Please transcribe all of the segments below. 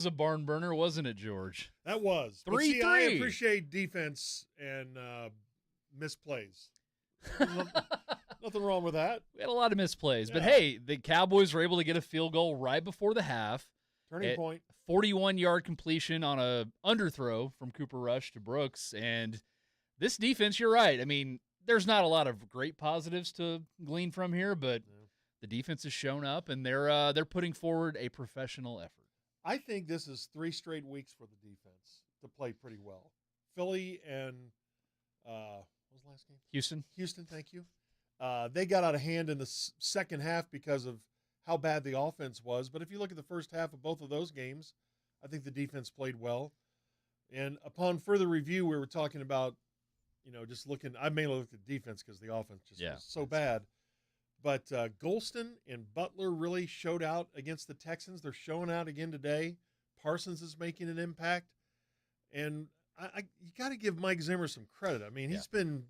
was a barn burner, wasn't it, George? That was 3-3. I appreciate defense and misplays. Nothing wrong with that. We had a lot of misplays. Yeah. But, hey, the Cowboys were able to get a field goal right before the half. Turning point. 41-yard completion on a underthrow from Cooper Rush to Brooks. And this defense, you're right. I mean, there's not a lot of great positives to glean from here, but the defense has shown up, and they're putting forward a professional effort. I think this is 3 straight weeks for the defense to play pretty well. Philly and what was the last game? Houston, thank you. They got out of hand in the second half because of how bad the offense was. But if you look at the first half of both of those games, I think the defense played well. And upon further review, we were talking about, just looking. I mainly looked at defense because the offense just was so bad. But Golston and Butler really showed out against the Texans. They're showing out again today. Parsons is making an impact. And you got to give Mike Zimmer some credit. I mean, he's been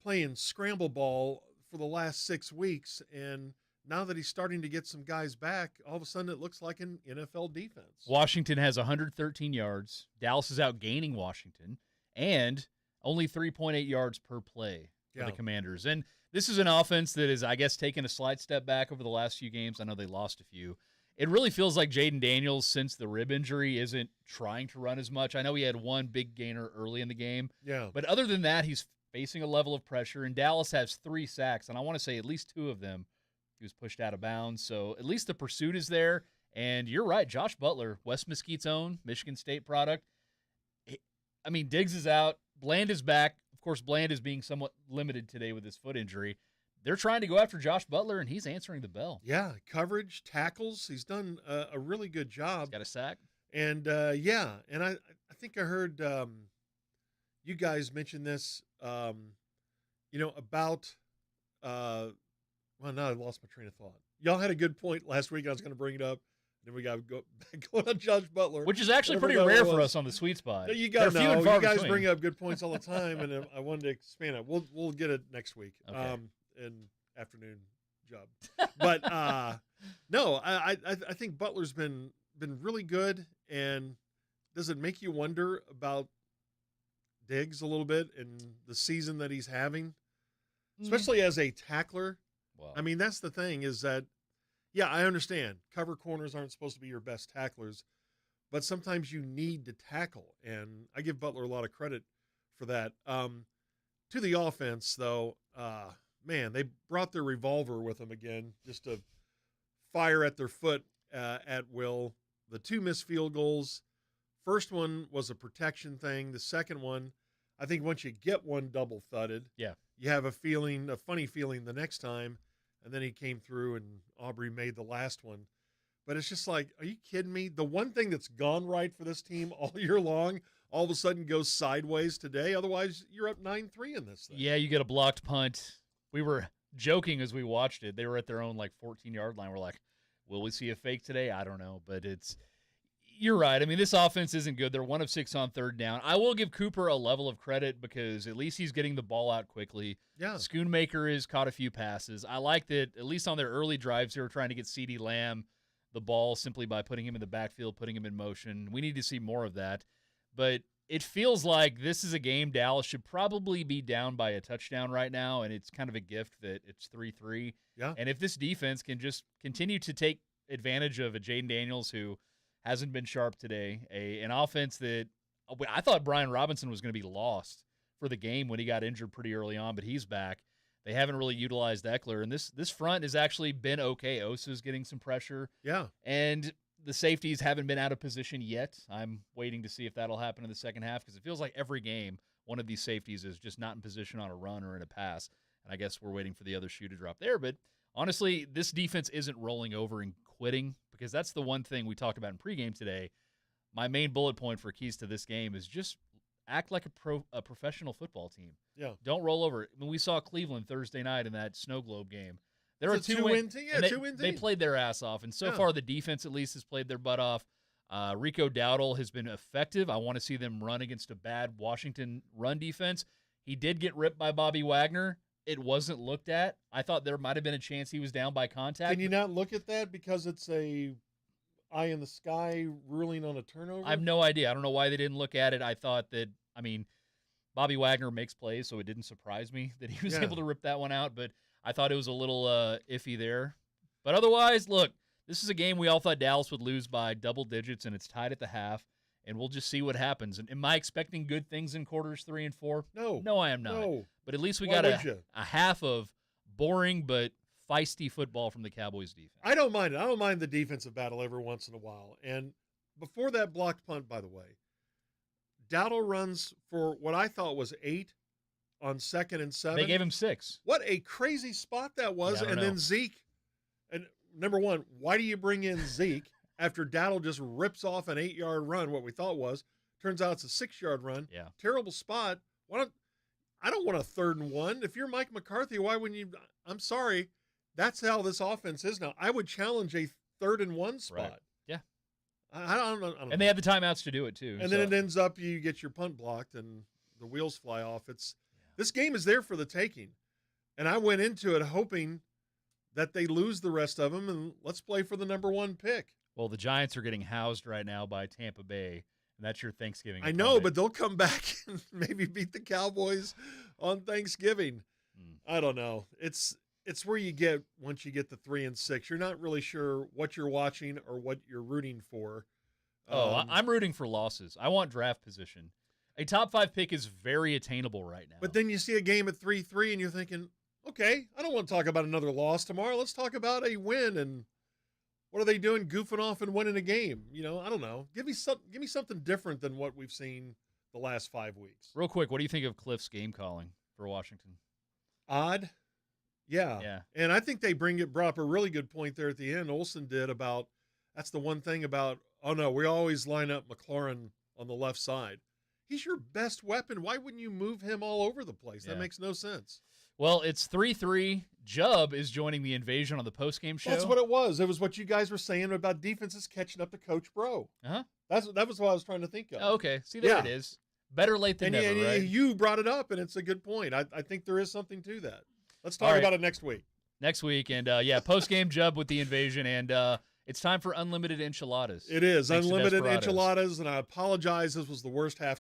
playing scramble ball for the last 6 weeks, and now that he's starting to get some guys back, all of a sudden it looks like an NFL defense. Washington has 113 yards. Dallas is outgaining Washington, and only 3.8 yards per play for the Commanders. And this is an offense that is, I guess, taking a slight step back over the last few games. I know they lost a few. It really feels like Jaden Daniels, since the rib injury, isn't trying to run as much. I know he had one big gainer early in the game. Yeah. But other than that, he's facing a level of pressure, and Dallas has 3 sacks, and I want to say at least 2 of them he was pushed out of bounds. So at least the pursuit is there. And you're right, Josh Butler, West Mesquite's own, Michigan State product. I mean, Diggs is out. Bland is back. Of course, Bland is being somewhat limited today with his foot injury. They're trying to go after Josh Butler, and he's answering the bell. Yeah, coverage, tackles. He's done a really good job. He's got a sack. And, and I think I heard you guys mention this, about well, now I lost my train of thought. Y'all had a good point last week. I was going to bring it up. Then we got to go back on Josh Butler. Which is actually pretty rare for us on the Sweet Spot. You guys bring up good points all the time, and I wanted to expand it. We'll get it next week. Okay. In afternoon job. But no, I think Butler's been really good. And does it make you wonder about Diggs a little bit and the season that he's having, especially as a tackler? Wow. I mean, that's the thing is that, I understand cover corners aren't supposed to be your best tacklers, but sometimes you need to tackle. And I give Butler a lot of credit for that. To the offense, though, man, they brought their revolver with them again just to fire at their foot at will. The 2 missed field goals. First one was a protection thing. The second one, I think once you get one double thudded, you have a funny feeling the next time. And then he came through and Aubrey made the last one. But it's just like, are you kidding me? The one thing that's gone right for this team all year long all of a sudden goes sideways today. Otherwise, you're up 9-3 in this thing. Yeah, you get a blocked punt. We were joking as we watched it. They were at their own 14-yard line. We're like, will we see a fake today? I don't know. But you're right. I mean, this offense isn't good. They're 1 of 6 on third down. I will give Cooper a level of credit because at least he's getting the ball out quickly. Yeah. Schoonmaker has caught a few passes. I like that at least on their early drives, they were trying to get CeeDee Lamb the ball simply by putting him in the backfield, putting him in motion. We need to see more of that. But it feels like this is a game Dallas should probably be down by a touchdown right now, and it's kind of a gift that it's 3-3. Yeah. And if this defense can just continue to take advantage of a Jaden Daniels who hasn't been sharp today, an offense that I thought Brian Robinson was going to be lost for the game when he got injured pretty early on, but he's back. They haven't really utilized Eckler, and this front has actually been okay. Osa's getting some pressure. Yeah. And the safeties haven't been out of position yet. I'm waiting to see if that'll happen in the second half because it feels like every game one of these safeties is just not in position on a run or in a pass, and I guess we're waiting for the other shoe to drop there. But honestly, this defense isn't rolling over and quitting because that's the one thing we talked about in pregame today. My main bullet point for keys to this game is just act like a professional football team. Yeah. Don't roll over. I mean, we saw Cleveland Thursday night in that snow globe game. There It's are a two-win team. Yeah, two-win team. They played their ass off, and so far the defense at least has played their butt off. Rico Dowdle has been effective. I want to see them run against a bad Washington run defense. He did get ripped by Bobby Wagner. It wasn't looked at. I thought there might have been a chance he was down by contact. Can you not look at that because it's a eye in the sky ruling on a turnover? I have no idea. I don't know why they didn't look at it. I thought that, Bobby Wagner makes plays, so it didn't surprise me that he was able to rip that one out, but I thought it was a little iffy there. But otherwise, look, this is a game we all thought Dallas would lose by double digits, and it's tied at the half, and we'll just see what happens. And am I expecting good things in quarters 3 and 4? No, I am not. No. But at least we Why got would you? a half of boring but feisty football from the Cowboys defense. I don't mind it. I don't mind the defensive battle every once in a while. And before that blocked punt, by the way, Dowdle runs for what I thought was 8 on 2nd and 7. They gave him 6. What a crazy spot that was. Yeah, and then Zeke. And number one, why do you bring in Zeke after Dowdle just rips off an 8-yard run, what we thought was? Turns out it's a 6-yard run. Yeah. Terrible spot. I don't want a 3rd and 1. If you're Mike McCarthy, why wouldn't you? I'm sorry. That's how this offense is now. I would challenge a 3rd and 1 spot. Right. Yeah. I don't know. And they have the timeouts to do it, too. And then it ends up you get your punt blocked and the wheels fly off. This game is there for the taking. And I went into it hoping that they lose the rest of them and let's play for the number 1 pick. Well, the Giants are getting housed right now by Tampa Bay, and that's your Thanksgiving. I know, but they'll come back and maybe beat the Cowboys on Thanksgiving. I don't know. It's where you get once you get to 3 and 6. You're not really sure what you're watching or what you're rooting for. I'm rooting for losses. I want draft position. A top 5 pick is very attainable right now. But then you see a game at 3-3 and you're thinking, okay, I don't want to talk about another loss tomorrow. Let's talk about a win. And what are they doing goofing off and winning a game? I don't know. Give me something different than what we've seen the last 5 weeks. Real quick, what do you think of Cliff's game calling for Washington? Odd. Yeah. And I think they brought up a really good point there at the end. Olsen did about, that's the one thing about, oh no, we always line up McLaurin on the left side. He's your best weapon. Why wouldn't you move him all over the place? That makes no sense. Well, it's 3-3. Jubb is joining the invasion on the postgame show. That's what it was. It was what you guys were saying about defenses catching up to Coach Bro. Uh-huh. That was what I was trying to think of. Oh, okay. See, there it is. Better late than never, right? You brought it up, and it's a good point. I think there is something to that. Let's talk about it next week. Next week, and postgame Jubb with the invasion, and it's time for unlimited enchiladas. It is. Unlimited enchiladas, and I apologize. This was the worst halftime